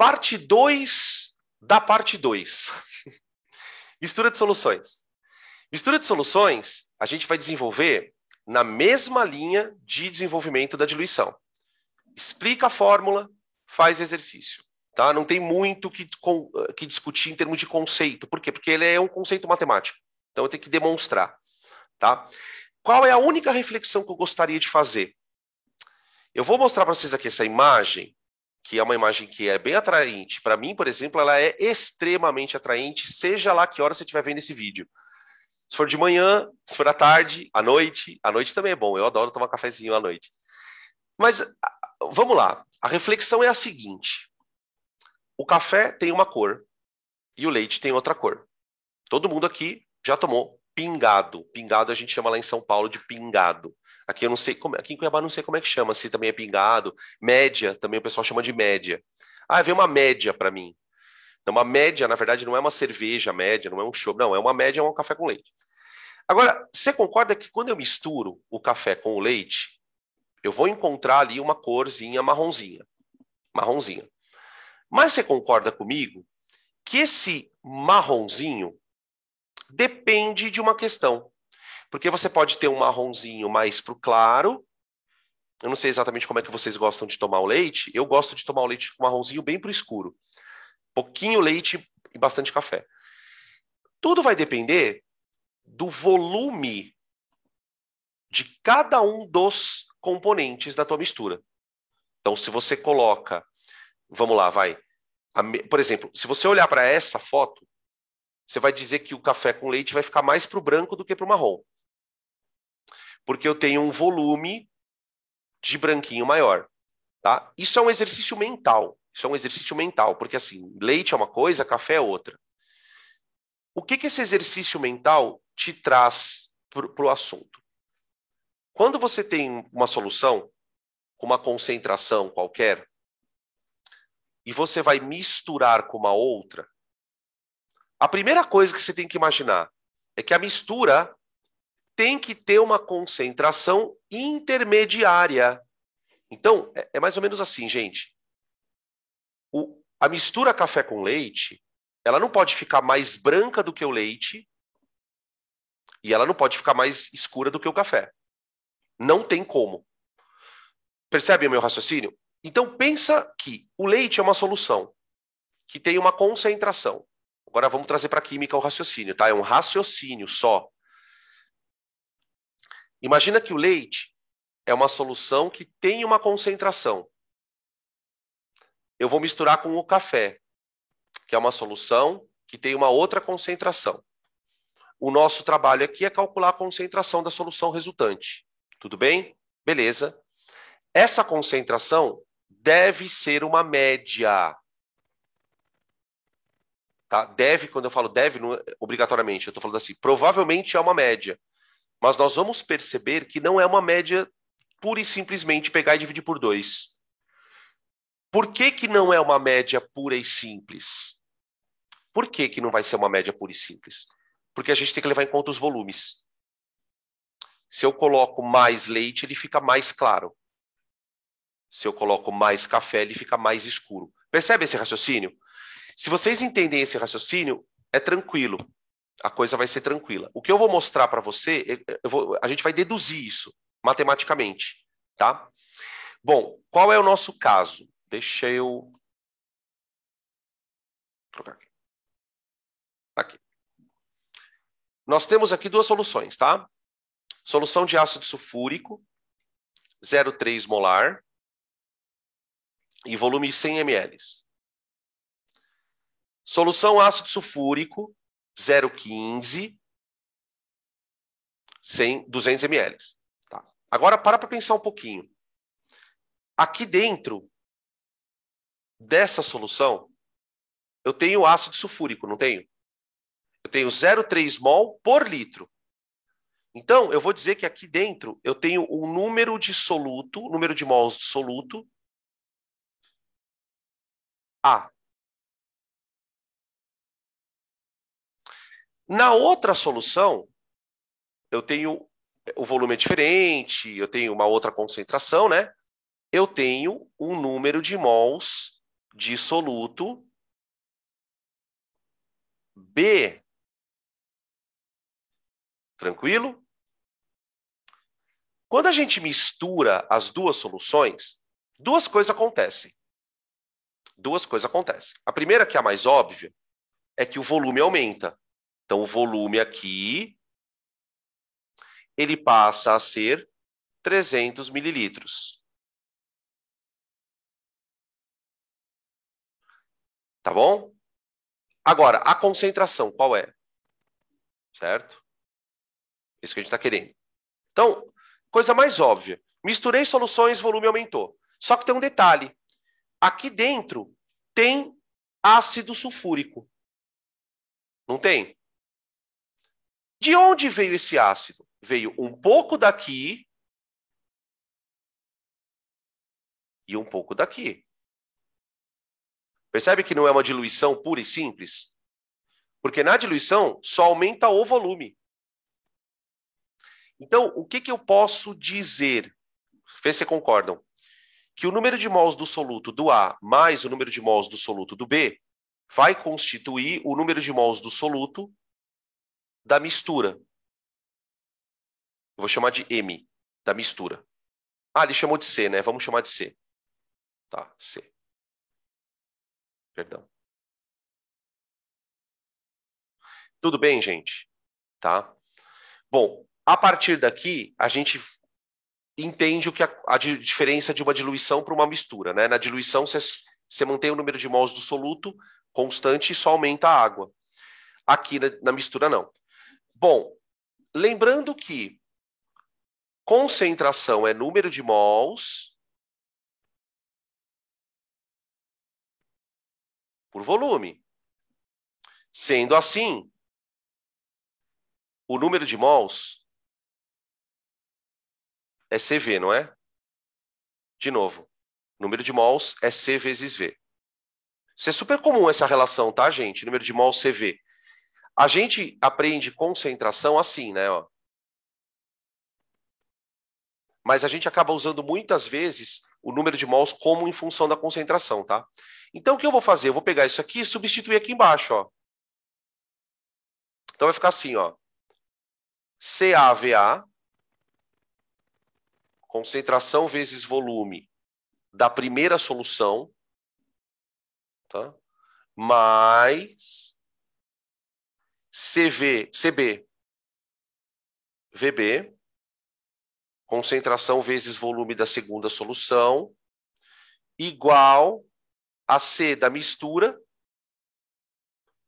Parte 2 da parte 2. Mistura de soluções. Mistura de soluções, a gente vai desenvolver na mesma linha de desenvolvimento da diluição. Explica a fórmula, faz exercício. Tá? Não tem muito que discutir em termos de conceito. Por quê? Porque ele é um conceito matemático. Então eu tenho que demonstrar. Tá? Qual é a única reflexão que eu gostaria de fazer? Eu vou mostrar para vocês aqui essa imagem, que é uma imagem que é bem atraente. Para mim, por exemplo, ela é extremamente atraente, seja lá que hora você estiver vendo esse vídeo. Se for de manhã, se for à tarde, à noite também é bom. Eu adoro tomar cafezinho à noite. Mas vamos lá. A reflexão é a seguinte. O café tem uma cor e o leite tem outra cor. Todo mundo aqui já tomou pingado. Pingado a gente chama lá em São Paulo de pingado. Aqui eu não sei como, aqui em Cuiabá eu não sei como é que chama, se também é pingado. Média, também o pessoal chama de média. Ah, veio uma média para mim. Então, uma média, na verdade, não é uma cerveja média, não é um chopp, não, é uma média, é um café com leite. Agora, você concorda que quando eu misturo o café com o leite, eu vou encontrar ali uma corzinha marronzinha. Marronzinha. Mas você concorda comigo que esse marronzinho depende de uma questão. Porque você pode ter um marronzinho mais pro claro. Eu não sei exatamente como é que vocês gostam de tomar o leite. Eu gosto de tomar o leite com marronzinho bem pro escuro. Pouquinho leite e bastante café. Tudo vai depender do volume de cada um dos componentes da tua mistura. Então, se você coloca, vamos lá, vai. Por exemplo, se você olhar para essa foto, você vai dizer que o café com leite vai ficar mais para o branco do que para o marrom. Porque eu tenho um volume de branquinho maior. Tá? Isso é um exercício mental. Isso é um exercício mental, porque assim, leite é uma coisa, café é outra. O que esse exercício mental te traz para o assunto? Quando você tem uma solução com uma concentração qualquer e você vai misturar com uma outra, a primeira coisa que você tem que imaginar é que a mistura tem que ter uma concentração intermediária. Então, é mais ou menos assim, gente. A mistura café com leite, ela não pode ficar mais branca do que o leite e ela não pode ficar mais escura do que o café. Não tem como. Percebe o meu raciocínio? Então, pensa que o leite é uma solução que tem uma concentração. Agora vamos trazer para a química o raciocínio, tá? É um raciocínio só. Imagina que o leite é uma solução que tem uma concentração. Eu vou misturar com o café, que é uma solução que tem uma outra concentração. O nosso trabalho aqui é calcular a concentração da solução resultante. Tudo bem? Beleza. Essa concentração deve ser uma média. Tá? Deve, quando eu falo deve, não, obrigatoriamente, eu estou falando assim, provavelmente é uma média. Mas nós vamos perceber que não é uma média pura e simplesmente pegar e dividir por 2. Por que não é uma média pura e simples? Por que não vai ser uma média pura e simples? Porque a gente tem que levar em conta os volumes. Se eu coloco mais leite, ele fica mais claro. Se eu coloco mais café, ele fica mais escuro. Percebe esse raciocínio? Se vocês entendem esse raciocínio, é tranquilo. A coisa vai ser tranquila. O que eu vou mostrar para você, a gente vai deduzir isso matematicamente, tá? Bom, qual é o nosso caso? Deixa eu trocar aqui. Aqui. Nós temos aqui duas soluções, tá? Solução de ácido sulfúrico, 0,3 molar, e volume 100 ml. Solução ácido sulfúrico, 0,15, 200 ml. Tá. Agora, para pensar um pouquinho. Aqui dentro dessa solução, eu tenho ácido sulfúrico, não tenho? Eu tenho 0,3 mol por litro. Então, eu vou dizer que aqui dentro eu tenho um número de soluto, número de mols de soluto, A. Na outra solução, eu tenho o volume é diferente, eu tenho uma outra concentração, né? Eu tenho um número de mols dissoluto B. Tranquilo? Quando a gente mistura as duas soluções, duas coisas acontecem. Duas coisas acontecem. A primeira, que é a mais óbvia, é que o volume aumenta. Então, o volume aqui, ele passa a ser 300 mililitros. Tá bom? Agora, a concentração, qual é? Certo? Isso que a gente está querendo. Então, coisa mais óbvia. Misturei soluções, volume aumentou. Só que tem um detalhe. Aqui dentro tem ácido sulfúrico. Não tem? De onde veio esse ácido? Veio um pouco daqui e um pouco daqui. Percebe que não é uma diluição pura e simples? Porque na diluição só aumenta o volume. Então, o que eu posso dizer? Vê se concordam. Que o número de mols do soluto do A mais o número de mols do soluto do B vai constituir o número de mols do soluto da mistura. Eu vou chamar de M, da mistura. Ah, ele chamou de C, né? Vamos chamar de C. Tá, C. Perdão. Tudo bem, gente? Tá? Bom, a partir daqui, a gente entende o que a diferença de uma diluição para uma mistura, né? Na diluição, você mantém o número de mols do soluto constante e só aumenta a água. Aqui na mistura, não. Bom, lembrando que concentração é número de mols por volume. Sendo assim, o número de mols é CV, não é? De novo, número de mols é C vezes V. Isso é super comum, essa relação, tá, gente? Número de mols CV. A gente aprende concentração assim, né? Ó. Mas a gente acaba usando muitas vezes o número de mols como em função da concentração, tá? Então, o que eu vou fazer? Eu vou pegar isso aqui e substituir aqui embaixo, ó. Então, vai ficar assim, ó. CAVA, concentração vezes volume da primeira solução, tá? Mais CB, VB, concentração vezes volume da segunda solução, igual a C da mistura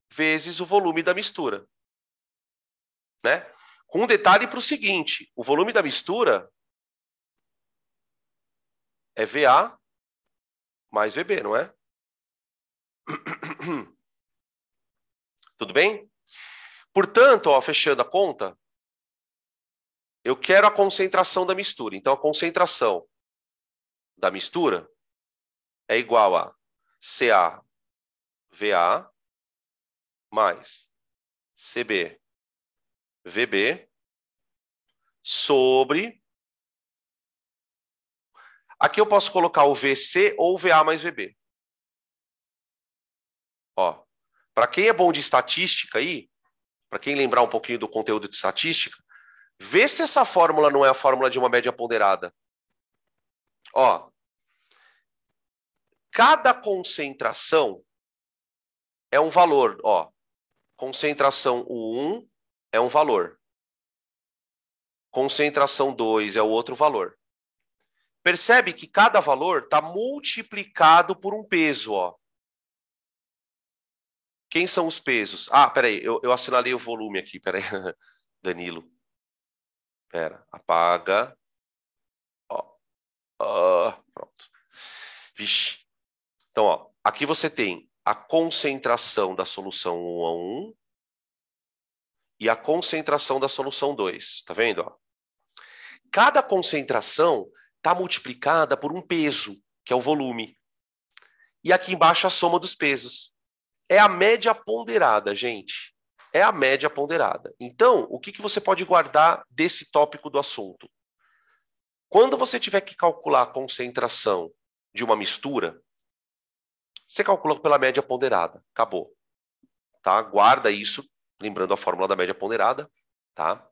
vezes o volume da mistura. Né? Com um detalhe para o seguinte, o volume da mistura é VA mais VB, não é? Tudo bem? Portanto, ó, fechando a conta, eu quero a concentração da mistura. Então, a concentração da mistura é igual a CaVA mais CbVB sobre... Aqui eu posso colocar o VC ou o VA mais VB. Ó, para quem é bom de estatística aí, para quem lembrar um pouquinho do conteúdo de estatística, vê se essa fórmula não é a fórmula de uma média ponderada. Ó, cada concentração é um valor. Ó, concentração 1 é um valor. Concentração 2 é o outro valor. Percebe que cada valor está multiplicado por um peso, ó. Quem são os pesos? Ah, peraí, eu assinalei o volume aqui, peraí. Danilo. Pera, apaga. Ó, pronto. Vixe. Então, ó, aqui você tem a concentração da solução 1 a 1 e a concentração da solução 2. Tá vendo? Ó? Cada concentração está multiplicada por um peso, que é o volume. E aqui embaixo a soma dos pesos. É a média ponderada, gente. É a média ponderada. Então, o que você pode guardar desse tópico do assunto? Quando você tiver que calcular a concentração de uma mistura, Você calcula pela média ponderada. Acabou. Tá? Guarda isso, lembrando a fórmula da média ponderada. Tá?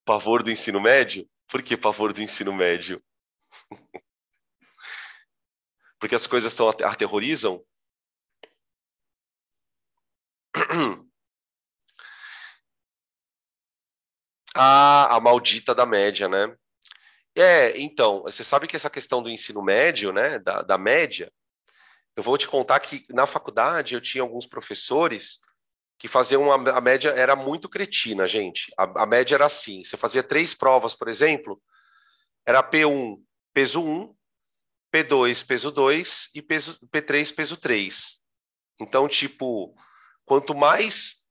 Pavor do ensino médio? Por que pavor do ensino médio? Porque as coisas aterrorizam? Ah, a maldita da média, né? Então, você sabe que essa questão do ensino médio, né, da média, eu vou te contar que na faculdade eu tinha alguns professores que faziam a média era muito cretina, gente. A média era assim: você fazia 3 provas, por exemplo, era P1, peso 1, P2, peso 2 e P3, peso 3. Então, tipo, quanto mais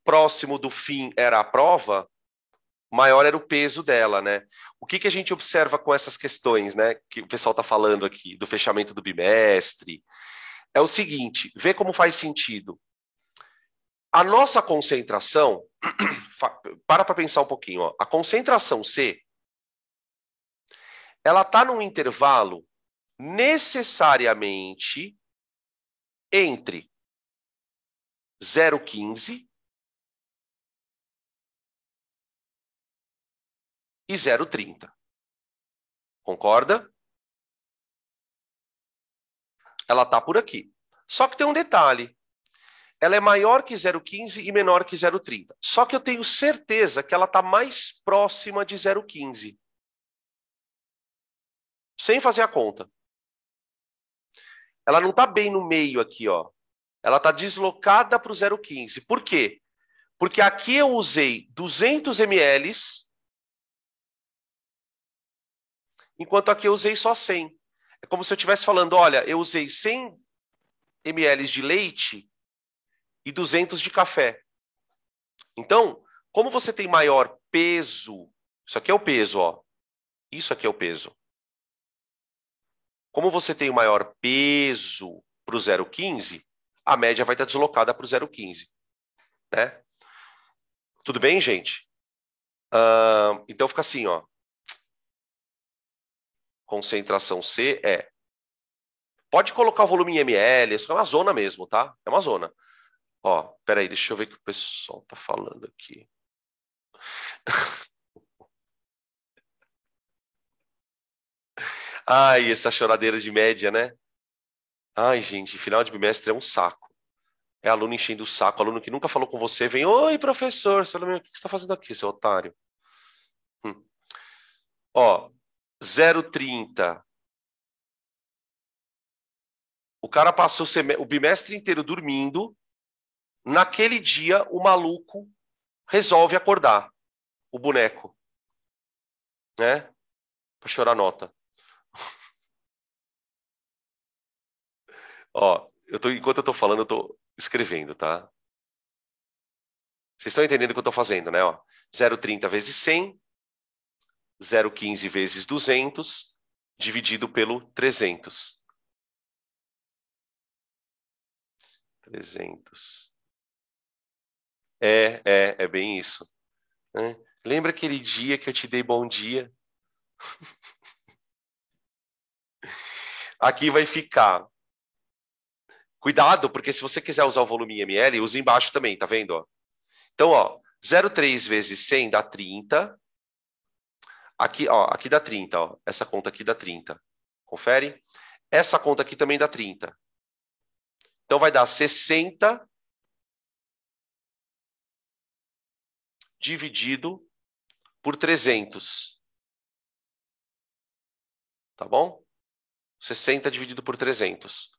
próximo do fim era a prova, maior era o peso dela, né? O que a gente observa com essas questões, né, que o pessoal está falando aqui, do fechamento do bimestre, é o seguinte, vê como faz sentido. A nossa concentração, para pensar um pouquinho, ó, a concentração C, ela está num intervalo necessariamente entre 0,15 e 0,30. Concorda? Ela está por aqui. Só que tem um detalhe. Ela é maior que 0,15 e menor que 0,30. Só que eu tenho certeza que ela está mais próxima de 0,15. Sem fazer a conta. Ela não está bem no meio aqui, ó. Ela está deslocada para o 0,15. Por quê? Porque aqui eu usei 200 ml, enquanto aqui eu usei só 100. É como se eu estivesse falando, olha, eu usei 100 ml de leite e 200 de café. Então, como você tem maior peso, isso aqui é o peso, ó. Isso aqui é o peso. Como você tem o maior peso para o 0,15, a média vai estar deslocada para o 0,15. Né? Tudo bem, gente? Então fica assim, ó. Concentração C é. Pode colocar o volume em ml, isso é uma zona mesmo, tá? É uma zona. Ó, peraí, deixa eu ver o que o pessoal tá falando aqui. Ai, essa choradeira de média, né? Ai, gente, final de bimestre é um saco. É aluno enchendo o saco, aluno que nunca falou com você, vem, oi, professor, você fala, o que você está fazendo aqui, seu otário? Hum. Ó, 0,30. O cara passou o bimestre inteiro dormindo. Naquele dia, o maluco resolve acordar o boneco, né? Pra chorar nota. Ó, enquanto eu tô falando, eu tô escrevendo, tá? Vocês estão entendendo o que eu tô fazendo, né? Ó, 0,30 vezes 100, 0,15 vezes 200, dividido pelo 300. 300. É bem isso. Né? Lembra aquele dia que eu te dei bom dia? Aqui vai ficar. Cuidado, porque se você quiser usar o volume em ml, usa embaixo também, tá vendo? Ó? Então, ó, 0,3 vezes 100 dá 30. Aqui, ó, aqui dá 30, ó. Essa conta aqui dá 30. Confere? Essa conta aqui também dá 30. Então vai dar 60 dividido por 300. Tá bom? 60 dividido por 300.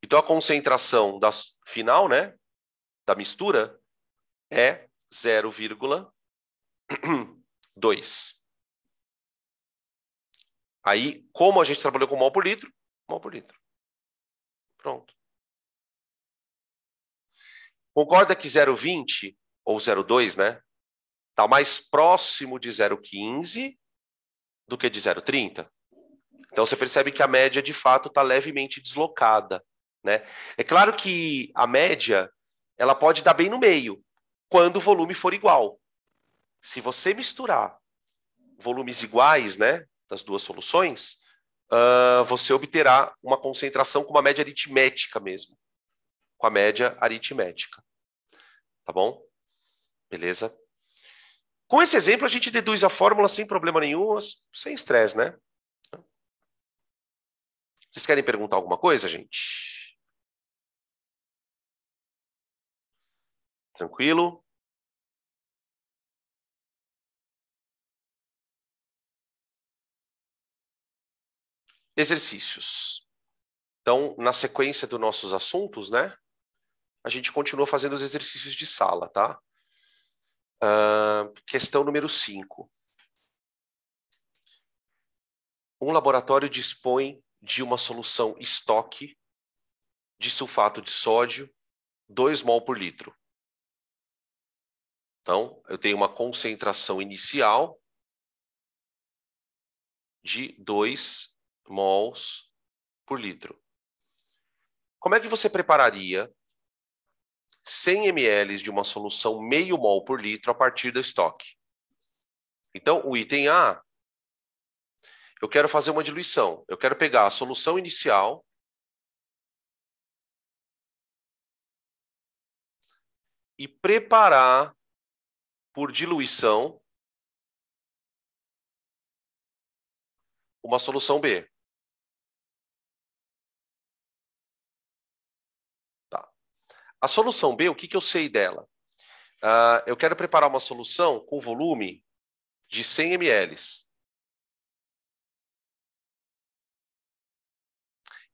Então a concentração final, né, da mistura é 0,2. Aí, como a gente trabalhou com mol por litro, mol por litro. Pronto. Concorda que 0,20 ou 0,2, né, está mais próximo de 0,15 do que de 0,30? Então você percebe que a média de fato está levemente deslocada, né? É claro que a média ela pode dar bem no meio, quando o volume for igual. Se você misturar volumes iguais, né, das duas soluções, você obterá uma concentração com uma média aritmética mesmo. Com a média aritmética. Tá bom? Beleza? Com esse exemplo, a gente deduz a fórmula sem problema nenhum, sem estresse, né? Vocês querem perguntar alguma coisa, gente? Tranquilo? Exercícios. Então, na sequência dos nossos assuntos, né? A gente continua fazendo os exercícios de sala, tá? Questão número 5. Um laboratório dispõe de uma solução estoque de sulfato de sódio, 2 mol por litro. Então, eu tenho uma concentração inicial de 2 mols por litro. Como é que você prepararia 100 ml de uma solução meio mol por litro a partir do estoque? Então, o item A, eu quero fazer uma diluição. Eu quero pegar a solução inicial e preparar por diluição uma solução B. Tá. A solução B, o que eu sei dela? Eu quero preparar uma solução com volume de 100 ml.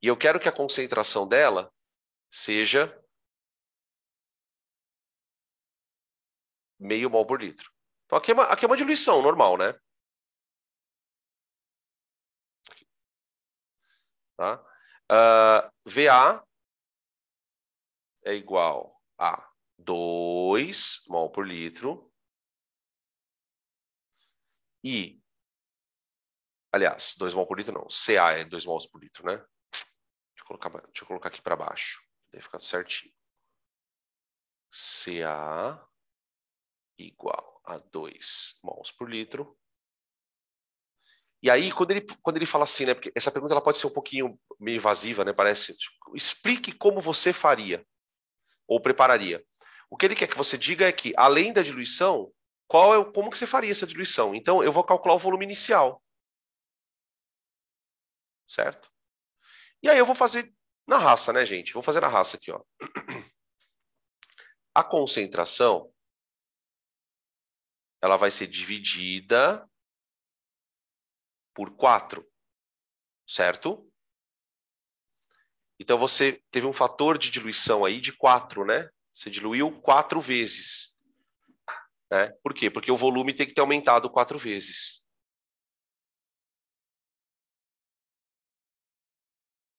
E eu quero que a concentração dela seja meio mol por litro. Então, aqui é uma diluição normal, né? Tá? VA é igual a 2 mol por litro. E, aliás, 2 mol por litro não. CA é 2 mols por litro, né? Deixa eu colocar aqui para baixo. Daí fica certinho. CA igual a 2 mols por litro. E aí, quando ele fala assim, né? Porque essa pergunta ela pode ser um pouquinho meio invasiva, né? Parece. Tipo, explique como você faria ou prepararia. O que ele quer que você diga é que, além da diluição, como que você faria essa diluição? Então, eu vou calcular o volume inicial. Certo? E aí eu vou fazer na raça, né, gente? Vou fazer na raça aqui, ó. A concentração, ela vai ser dividida por 4, certo? Então você teve um fator de diluição aí de 4, né? Você diluiu 4 vezes. Né? Por quê? Porque o volume tem que ter aumentado 4 vezes.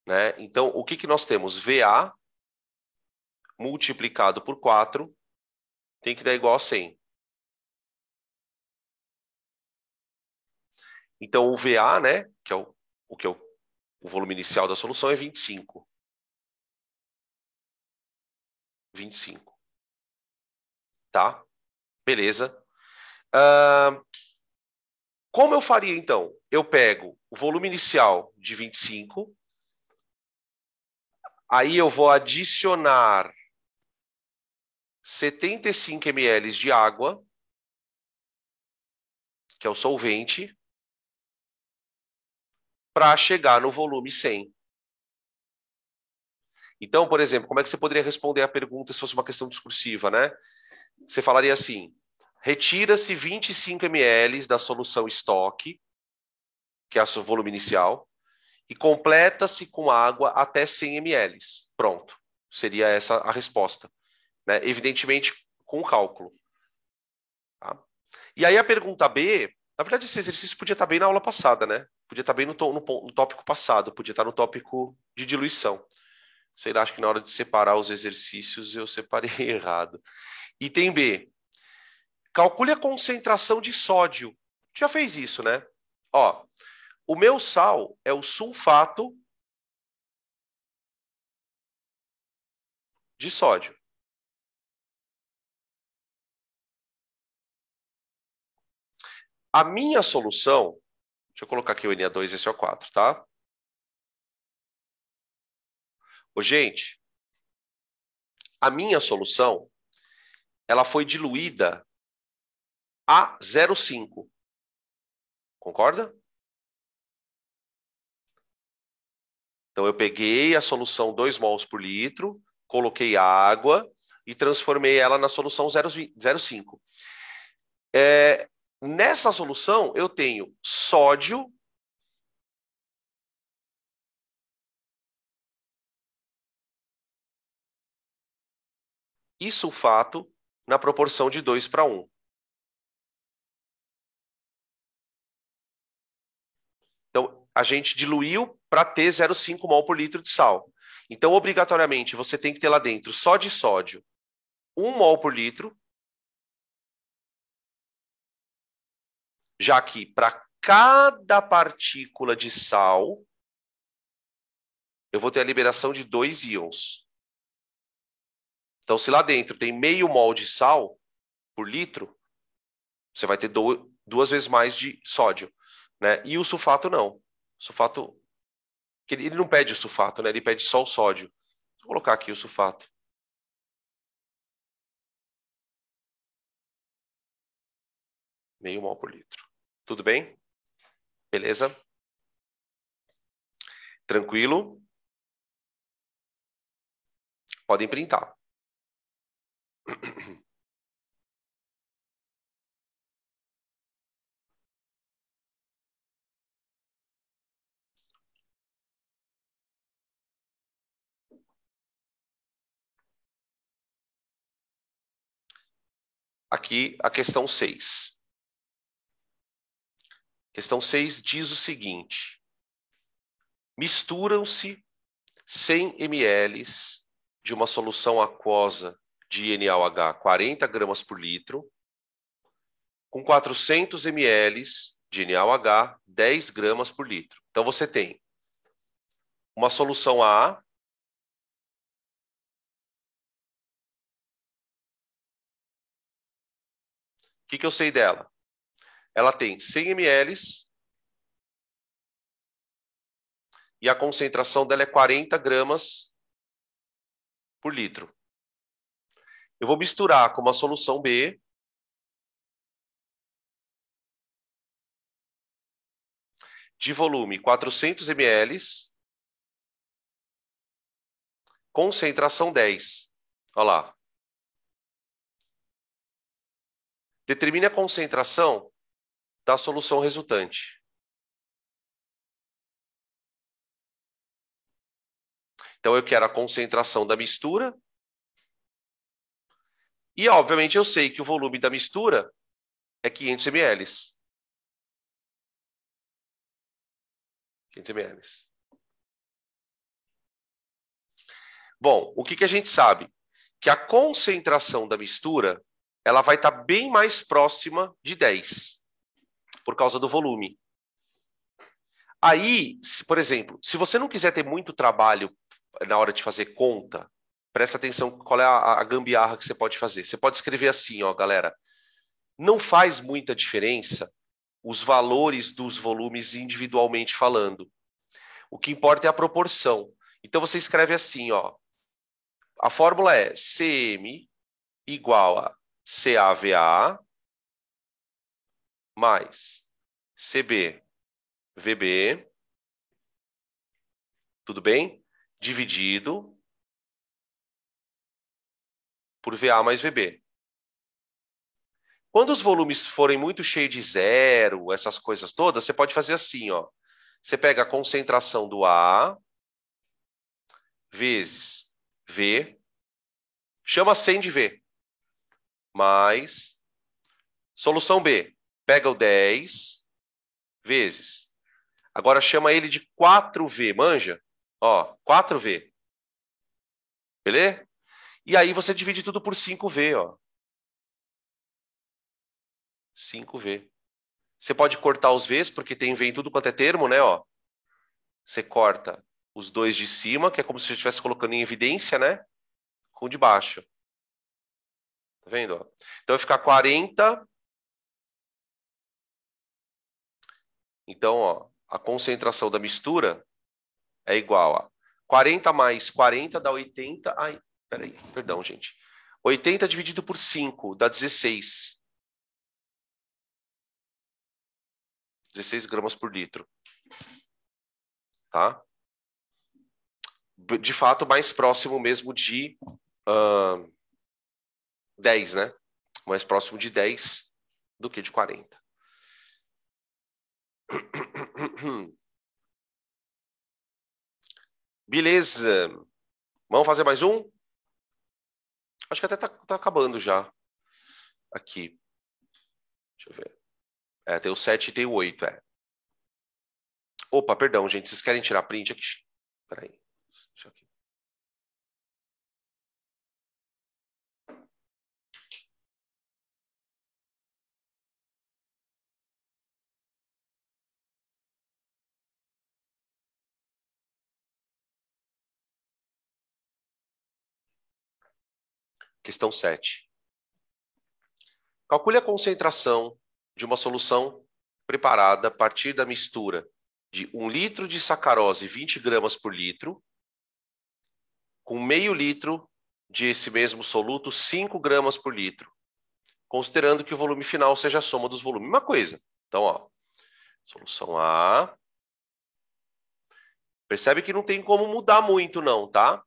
Né? Então, o que nós temos? VA multiplicado por 4 tem que dar igual a 100. Então, o VA, né, que é o volume inicial da solução, é 25. 25. Tá? Beleza. Como eu faria, então? Eu pego o volume inicial de 25, aí eu vou adicionar 75 ml de água, que é o solvente, para chegar no volume 100. Então, por exemplo, como é que você poderia responder a pergunta se fosse uma questão discursiva, né? Você falaria assim: retira-se 25 ml da solução estoque, que é o volume inicial, e completa-se com água até 100 ml. Pronto. Seria essa a resposta. Né? Evidentemente, com o cálculo. Tá? E aí a pergunta B, na verdade, esse exercício podia estar bem na aula passada, né? Podia estar bem no tópico passado, podia estar no tópico de diluição. Sei lá, acho que na hora de separar os exercícios eu separei errado. Item B. Calcule a concentração de sódio. Já fez isso, né? Ó, o meu sal é o sulfato de sódio. A minha solução, deixa eu colocar aqui o Na2 e SO4, tá? Ô, gente, a minha solução, ela foi diluída a 0,5. Concorda? Então, eu peguei a solução 2 mols por litro, coloquei água e transformei ela na solução 0,5. Nessa solução, eu tenho sódio e sulfato na proporção de 2 para 1. Então, a gente diluiu para ter 0,5 mol por litro de sal. Então, obrigatoriamente, você tem que ter lá dentro só de sódio 1 mol por litro, já que para cada partícula de sal, eu vou ter a liberação de 2 íons. Então, se lá dentro tem meio mol de sal por litro, você vai ter duas vezes mais de sódio, né? E o sulfato não. O sulfato, ele não pede o sulfato, né? Ele pede só o sódio. Vou colocar aqui o sulfato. Meio mol por litro. Tudo bem? Beleza? Tranquilo? Podem printar. Aqui a questão 6. Questão 6 diz o seguinte: misturam-se 100 ml de uma solução aquosa de NaOH 40 gramas por litro com 400 ml de NaOH 10 gramas por litro. Então você tem uma solução A, o que eu sei dela? Ela tem 100 ml e a concentração dela é 40 gramas por litro. Eu vou misturar com uma solução B, de volume 400 ml, concentração 10. Olha lá. Determine a concentração da solução resultante. Então, eu quero a concentração da mistura. E, obviamente, eu sei que o volume da mistura é 500 ml. 500 ml. Bom, o que a gente sabe? Que a concentração da mistura ela vai estar bem mais próxima de 10, por causa do volume. Aí, por exemplo, se você não quiser ter muito trabalho na hora de fazer conta, presta atenção qual é a gambiarra que você pode fazer. Você pode escrever assim, ó, galera. Não faz muita diferença os valores dos volumes individualmente falando. O que importa é a proporção. Então você escreve assim, ó. A fórmula é CM igual a CAVA mais CB VB, tudo bem? Dividido por VA mais VB. Quando os volumes forem muito cheios de zero, essas coisas todas, você pode fazer assim, ó. Você pega a concentração do A vezes V, chama 100 de V, mais solução B. Pega o 10 vezes. Agora chama ele de 4V, manja? Ó, 4V. Beleza? E aí você divide tudo por 5V, ó. 5V. Você pode cortar os Vs, porque tem V em tudo quanto é termo, né, ó. Você corta os dois de cima, que é como se você estivesse colocando em evidência, né? Com o de baixo. Tá vendo, ó? Então vai ficar 40 Então, ó, a concentração da mistura é igual a 40 mais 40 dá 80. Ai, peraí, perdão, gente. 80 dividido por 5 dá 16. 16 gramas por litro. Tá? De fato, mais próximo mesmo de 10, né? Mais próximo de 10 do que de 40. Beleza. Vamos fazer mais um? Acho que até tá acabando já. Aqui. Deixa eu ver. Tem o 7 e tem o 8, Opa, perdão, gente. Vocês querem tirar print aqui? Peraí. Deixa aqui. Questão 7. Calcule a concentração de uma solução preparada a partir da mistura de 1 litro de sacarose 20 gramas por litro com meio litro de esse mesmo soluto 5 gramas por litro, considerando que o volume final seja a soma dos volumes. Mesma coisa. Então, ó, solução A. Percebe que não tem como mudar muito não, tá?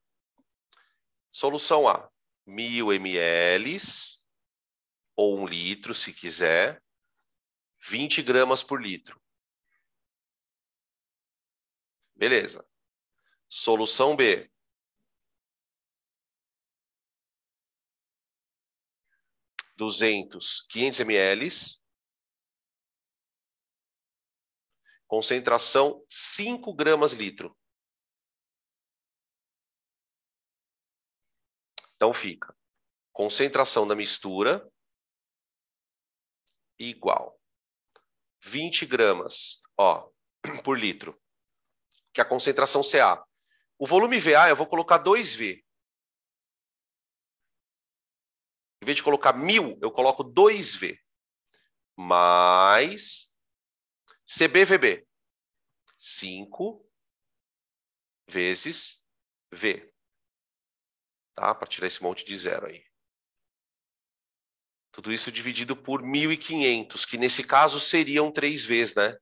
Solução A, 1.000 ml, ou 1 litro, se quiser, 20 gramas por litro. Beleza. Solução B. (500 ml, concentração 5 gramas litro. Então fica concentração da mistura igual 20 gramas por litro, que é a concentração CA. O volume VA eu vou colocar 2V. Em vez de colocar 1.000, eu coloco 2V. Mais CBVB. 5 vezes V. Tá? Para tirar esse monte de zero aí. Tudo isso dividido por 1.500, que nesse caso seriam 3 vezes, né?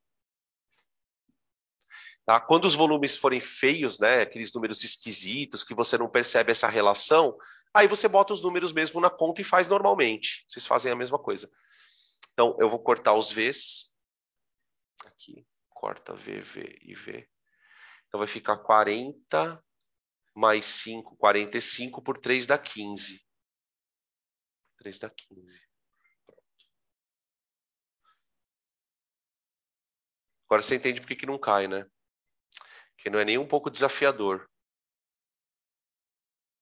Tá? Quando os volumes forem feios, né, aqueles números esquisitos, que você não percebe essa relação, aí você bota os números mesmo na conta e faz normalmente. Vocês fazem a mesma coisa. Então, eu vou cortar os Vs. Aqui, corta V, V e V. Então, vai ficar 40 mais 5, 45 por 3 dá 15. 3 dá 15. Agora você entende por que não cai, né? Que não é nem um pouco desafiador.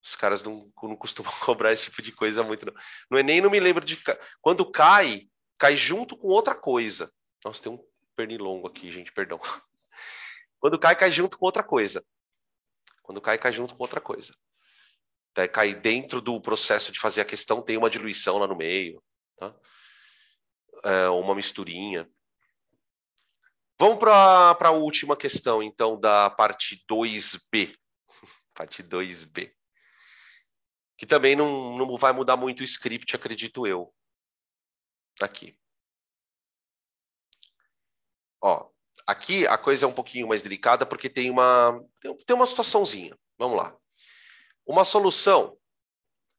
Os caras não costumam cobrar esse tipo de coisa muito. Não, não é nem não me lembro de ficar. Quando cai, cai junto com outra coisa. Nossa, tem um pernilongo aqui, gente, perdão. Quando cai, cai junto com outra coisa. Quando cai, cai junto com outra coisa. Até cai dentro do processo de fazer a questão, tem uma diluição lá no meio. Tá? Uma misturinha. Vamos para a última questão, então, da parte 2B. Parte 2B. Que também não vai mudar muito o script, acredito eu. Aqui. Ó, aqui a coisa é um pouquinho mais delicada porque tem uma situaçãozinha. Vamos lá. Uma solução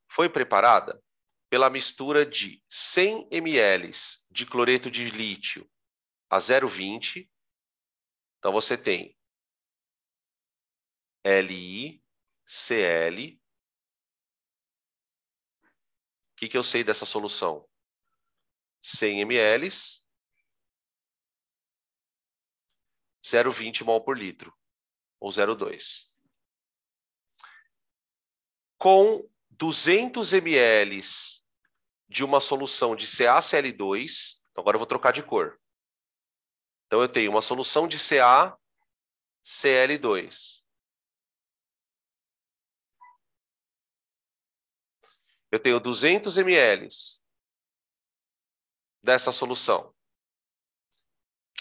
foi preparada pela mistura de 100 ml de cloreto de lítio a 0,20. Então você tem LiCl. O que eu sei dessa solução? 100 ml, 0,20 mol por litro, ou 0,2. Com 200 ml de uma solução de CaCl2, então agora eu vou trocar de cor. Então eu tenho uma solução de CaCl2. Eu tenho 200 ml dessa solução,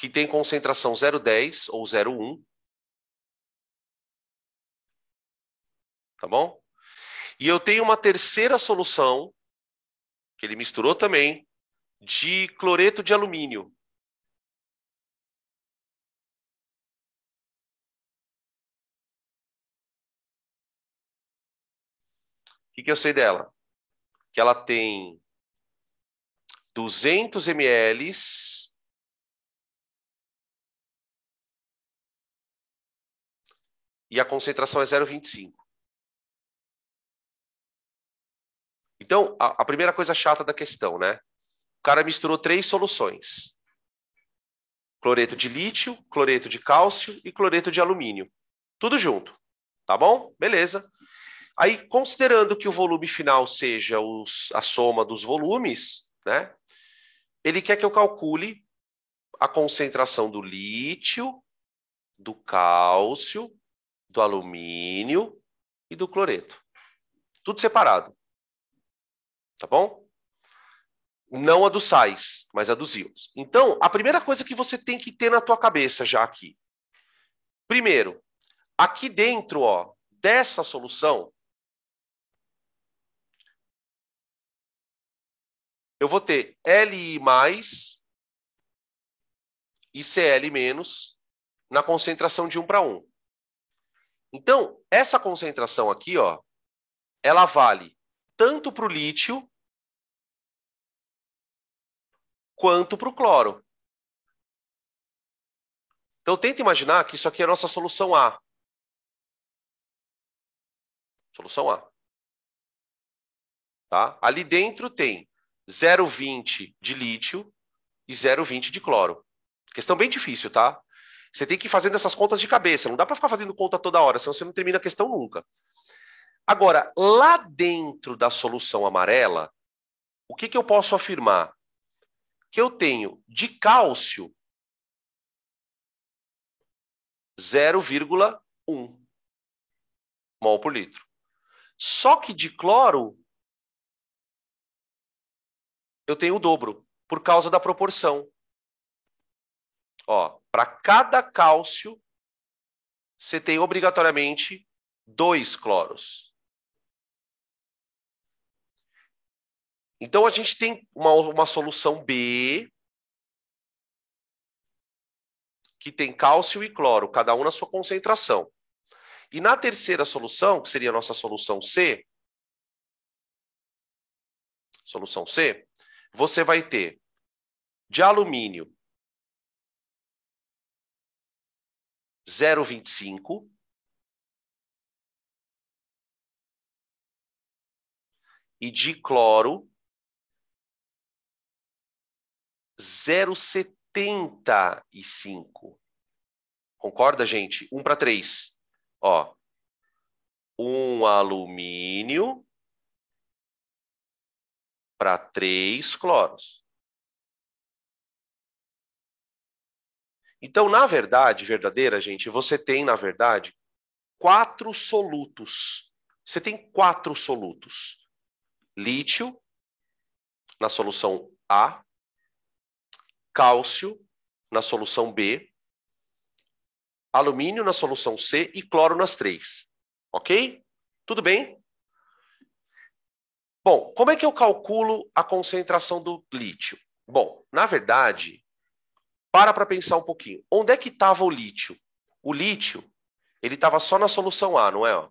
que tem concentração 0,10 ou 0,1. Tá bom? E eu tenho uma terceira solução, que ele misturou também, de cloreto de alumínio. O que eu sei dela? Que ela tem 200 ml e a concentração é 0,25. Então, a primeira coisa chata da questão, né? O cara misturou 3 soluções. Cloreto de lítio, cloreto de cálcio e cloreto de alumínio. Tudo junto, tá bom? Beleza. Aí, considerando que o volume final seja a soma dos volumes, né? Ele quer que eu calcule a concentração do lítio, do cálcio, do alumínio e do cloreto. Tudo separado, tá bom? Não a dos sais, mas a dos íons. Então, a primeira coisa que você tem que ter na tua cabeça já aqui. Primeiro, aqui dentro, ó, dessa solução, eu vou ter Li mais e Cl menos na concentração de 1 para 1. Então, essa concentração aqui, ó, ela vale tanto para o lítio quanto para o cloro. Então, tenta imaginar que isso aqui é a nossa solução A. Solução A. Tá? Ali dentro tem 0,20 de lítio e 0,20 de cloro. Questão bem difícil, tá? Você tem que ir fazendo essas contas de cabeça. Não dá para ficar fazendo conta toda hora, senão você não termina a questão nunca. Agora, lá dentro da solução amarela, o que eu posso afirmar? Que eu tenho de cálcio 0,1 mol por litro. Só que de cloro, eu tenho o dobro, por causa da proporção. Ó, para cada cálcio, você tem obrigatoriamente 2 cloros. Então, a gente tem uma solução B, que tem cálcio e cloro, cada um na sua concentração. E na terceira solução, que seria a nossa solução C, você vai ter de alumínio 0,25 e de cloro 0,75. Concorda, gente? 1 para 3. Ó, um alumínio para 3 cloros. Então, na verdade, verdadeira, gente, você tem, na verdade, 4 solutos. Você tem 4 solutos. Lítio, na solução A, cálcio, na solução B, alumínio na solução C e cloro nas 3. Ok? Tudo bem? Bom, como é que eu calculo a concentração do lítio? Bom, na verdade, para pensar um pouquinho. Onde é que estava o lítio? O lítio, ele estava só na solução A, não é? Ó?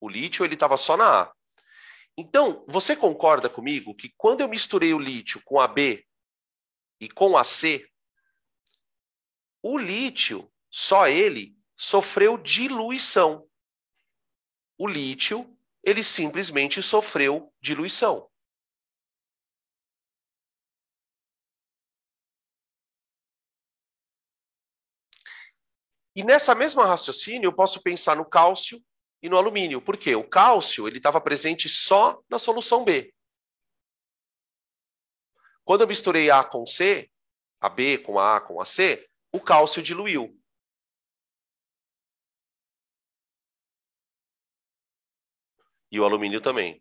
O lítio, ele estava só na A. Então, você concorda comigo que quando eu misturei o lítio com a B e com a C, o lítio, só ele, sofreu diluição. O lítio, ele simplesmente sofreu diluição. E nessa mesma raciocínio, eu posso pensar no cálcio e no alumínio. Por quê? O cálcio ele estava presente só na solução B. Quando eu misturei A com C, a B com a com a C, o cálcio diluiu. E o alumínio também.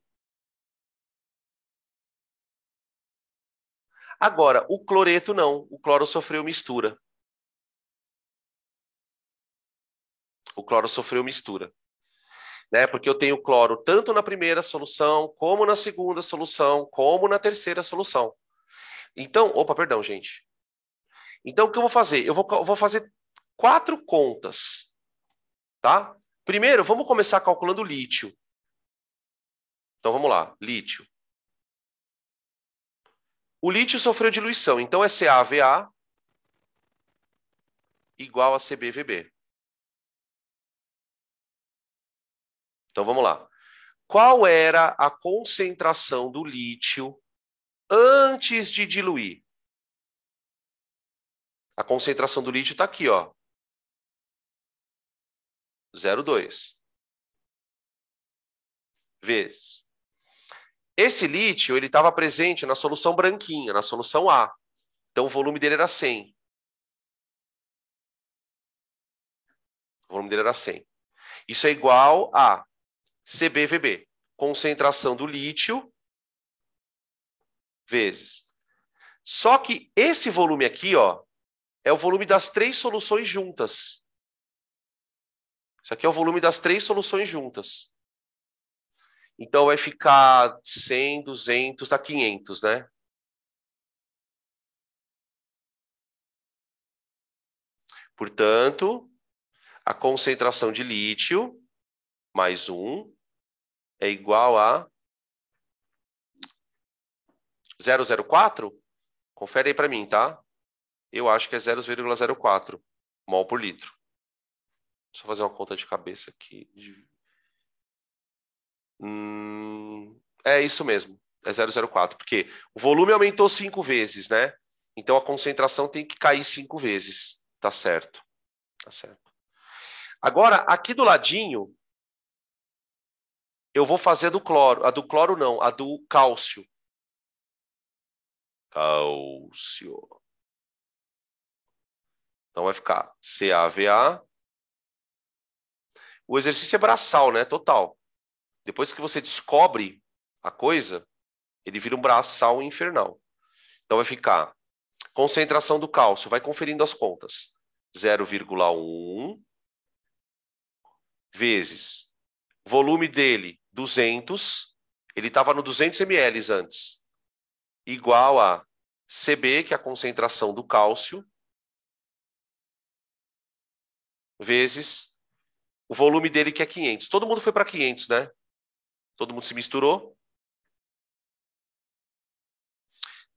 Agora, o cloreto não. O cloro sofreu mistura. O cloro sofreu mistura. Né? Porque eu tenho cloro tanto na primeira solução, como na segunda solução, como na terceira solução. Então, opa, perdão, gente. Então, o que eu vou fazer? Eu vou fazer 4 contas, tá? Primeiro, vamos começar calculando o lítio. Então, vamos lá. Lítio. O lítio sofreu diluição, então é CaVa igual a CbVb. Então, vamos lá. Qual era a concentração do lítio antes de diluir? A concentração do lítio está aqui, ó. 0,2 vezes. Esse lítio ele estava presente na solução branquinha, na solução A. Então o volume dele era 100. O volume dele era 100. Isso é igual a CbVb, concentração do lítio vezes. Só que esse volume aqui, ó, é o volume das 3 soluções juntas. Isso aqui é o volume das 3 soluções juntas. Então vai ficar 100, 200, dá 500, né? Portanto, a concentração de lítio mais 1 é igual a 0,04? Confere aí para mim, tá? Eu acho que é 0,04 mol por litro. Deixa eu fazer uma conta de cabeça aqui. É isso mesmo. É 0,04. Porque o volume aumentou 5 vezes, né? Então a concentração tem que cair 5 vezes. Tá certo. Tá certo. Agora, aqui do ladinho, eu vou fazer a do cloro. A do cloro não, a do cálcio. Cálcio. Então vai ficar CaVa. O exercício é braçal, né? Total. Depois que você descobre a coisa, ele vira um braçal infernal. Então vai ficar concentração do cálcio, vai conferindo as contas. 0,1 vezes volume dele, 200. Ele estava no 200 ml antes. Igual a Cb, que é a concentração do cálcio, vezes o volume dele, que é 500. Todo mundo foi para 500, né? Todo mundo se misturou.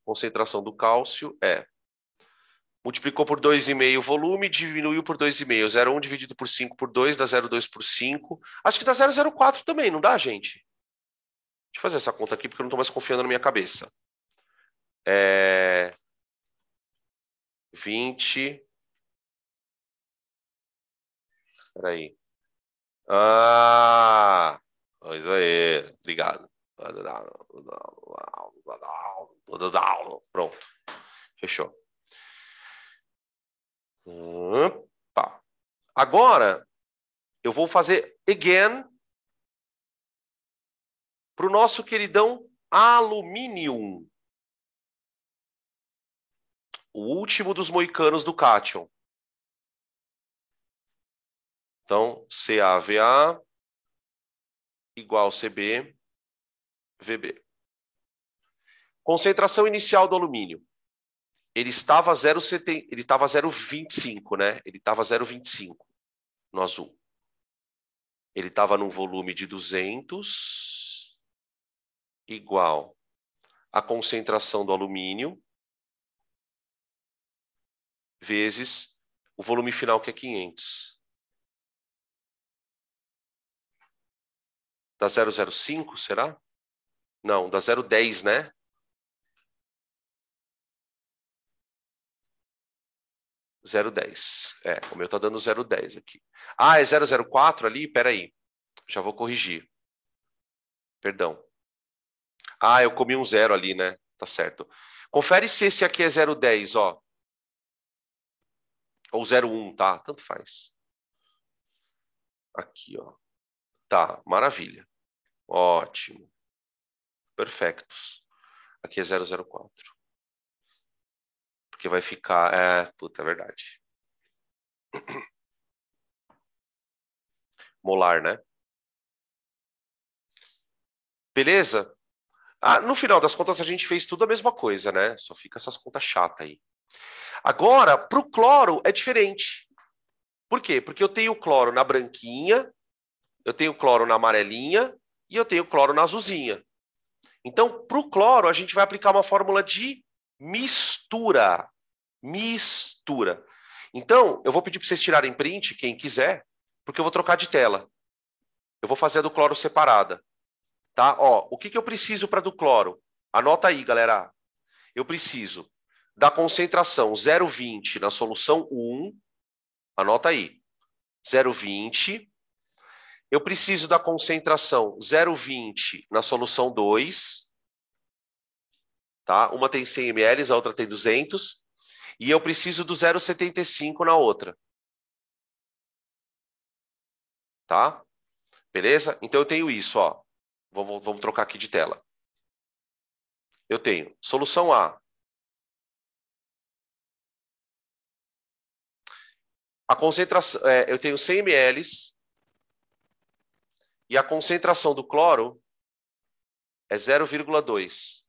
Concentração do cálcio é... Multiplicou por 2,5 o volume, diminuiu por 2,5. 0,1 dividido por 5 por 2 dá 0,2 por 5. Acho que dá 0,04 também, não dá, gente? Deixa eu fazer essa conta aqui, porque eu não estou mais confiando na minha cabeça. 20... Peraí. Ah! Isso aí. Obrigado. Pronto. Fechou. Tá. Agora, eu vou fazer again para o nosso queridão alumínio. O último dos moicanos do cátion. Então, CaVa igual CbVb. Concentração inicial do alumínio. Ele estava 0,25, né? Ele estava 0,25 no azul. Ele estava num volume de 200 igual a concentração do alumínio vezes o volume final, que é 500. Dá 0,05, será? Não, dá 0,10, né? Zero dez. É, o meu tá dando 0,10 aqui. Ah, é 0,04 ali? Peraí. Já vou corrigir. Perdão. Ah, eu comi um zero ali, né? Tá certo. Confere se esse aqui é 0,10, ó. Ou 0,1, tá? Tanto faz. Aqui, ó. Tá, maravilha. Ótimo. Perfectos. Aqui é 0,04. Porque vai ficar... puta, é verdade. Molar, né? Beleza? No final das contas, a gente fez tudo a mesma coisa, né? Só fica essas contas chatas aí. Agora, para o cloro é diferente. Por quê? Porque eu tenho cloro na branquinha, eu tenho cloro na amarelinha e eu tenho cloro na azulzinha. Então, para o cloro, a gente vai aplicar uma fórmula de mistura. Mistura. Então, eu vou pedir para vocês tirarem print, quem quiser, porque eu vou trocar de tela. Eu vou fazer a do cloro separada. Tá? Ó, o que eu preciso para do cloro? Anota aí, galera. Eu preciso da concentração 0,20 na solução 1. Anota aí. 0,20. Eu preciso da concentração 0,20 na solução 2. Tá? Uma tem 100 ml, a outra tem 200. E eu preciso do 0,75 na outra. Tá? Beleza? Então eu tenho isso, ó. Vamos trocar aqui de tela. Eu tenho solução A. A concentração, eu tenho 100 ml e a concentração do cloro é 0,2.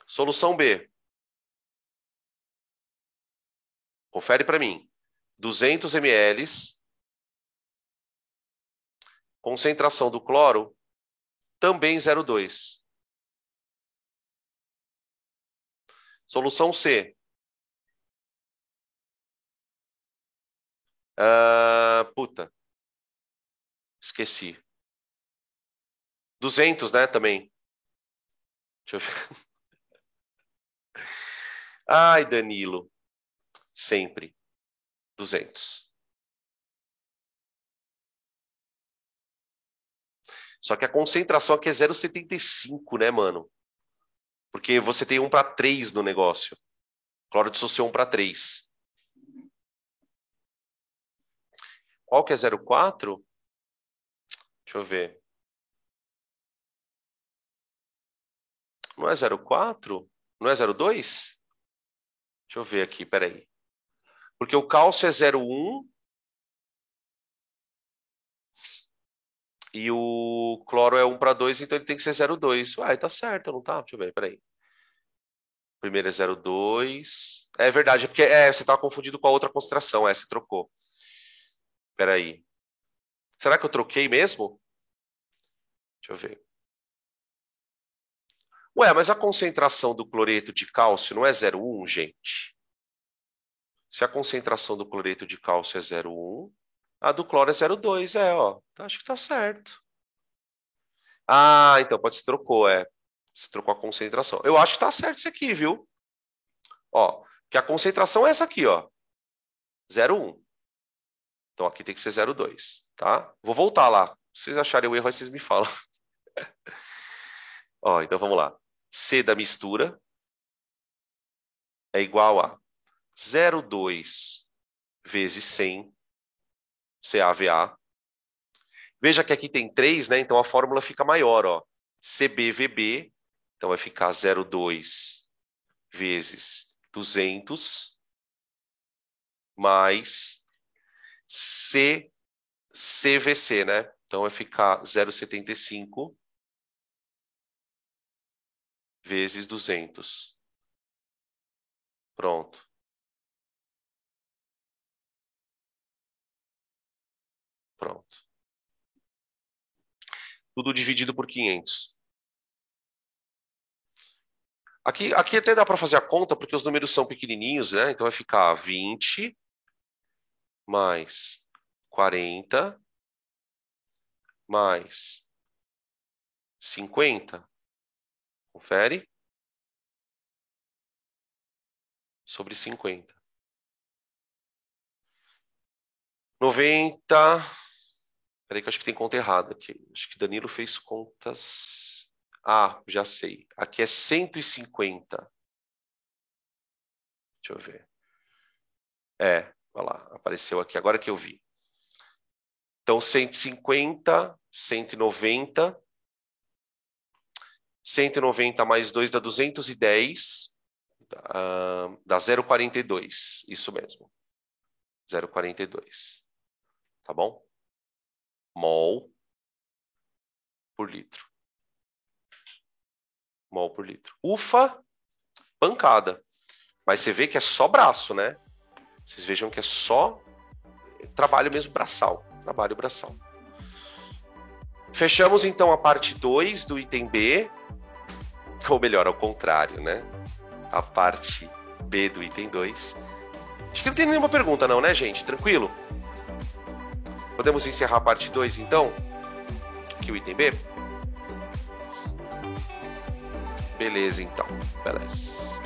Solução B. Confere para mim. 200 ml. Concentração do cloro também 0,2. Solução C. Puta. Esqueci. 200, né, também. Deixa eu ver. Ai, Danilo. Sempre. 200. Só que a concentração aqui é 0,75, né, mano? Porque você tem 1 para 3 no negócio. Cloro dissociou 1 para 3. Qual que é 0,4? Deixa eu ver. Não é 0,4? Não é 0,2? Deixa eu ver aqui, peraí. Porque o cálcio é 0,1 e o cloro é 1 para 2, então ele tem que ser 0,2. Uai, tá certo, não tá? Deixa eu ver, peraí. Primeiro é 0,2. É verdade, é porque você estava confundido com a outra concentração. Você trocou. Peraí. Será que eu troquei mesmo? Deixa eu ver. Ué, mas a concentração do cloreto de cálcio não é 0,1, gente? Se a concentração do cloreto de cálcio é 0,1, a do cloro é 0,2, ó. Então, acho que tá certo. Então pode ser trocou. Você trocou a concentração. Eu acho que tá certo isso aqui, viu? Ó, que a concentração é essa aqui, ó. 0,1. Então aqui tem que ser 0,2, tá? Vou voltar lá. Se vocês acharem o erro, aí vocês me falam. Ó, então vamos lá. C da mistura é igual a 0,2 vezes 100 CaVA. Veja que aqui tem 3, né? Então a fórmula fica maior, ó. CbVb, então vai ficar 0,2 vezes 200 mais CVC, né? Então vai ficar 0,75 vezes 200. Pronto. Pronto. Tudo dividido por 500. Aqui até dá para fazer a conta, porque os números são pequenininhos, né? Então vai ficar 20 mais 40 mais 50. Confere. Sobre 50. 90. Peraí que eu acho que tem conta errada aqui. Acho que Danilo fez contas. Já sei. Aqui é 150. Deixa eu ver. Olha lá. Apareceu aqui. Agora que eu vi. Então, 150, 190. 190 mais 2 dá 210. Dá 0,42. Isso mesmo. 0,42. Tá bom? Mol por litro. Mol por litro. Ufa, pancada. Mas você vê que é só braço, né? Vocês vejam que é só trabalho mesmo braçal. Trabalho braçal. Fechamos então a parte 2 do item B. Ou melhor, ao contrário, né? A parte B do item 2. Acho que não tem nenhuma pergunta não, né, gente? Tranquilo? Podemos encerrar a parte 2 então? Aqui o item B. Beleza, então. Beleza.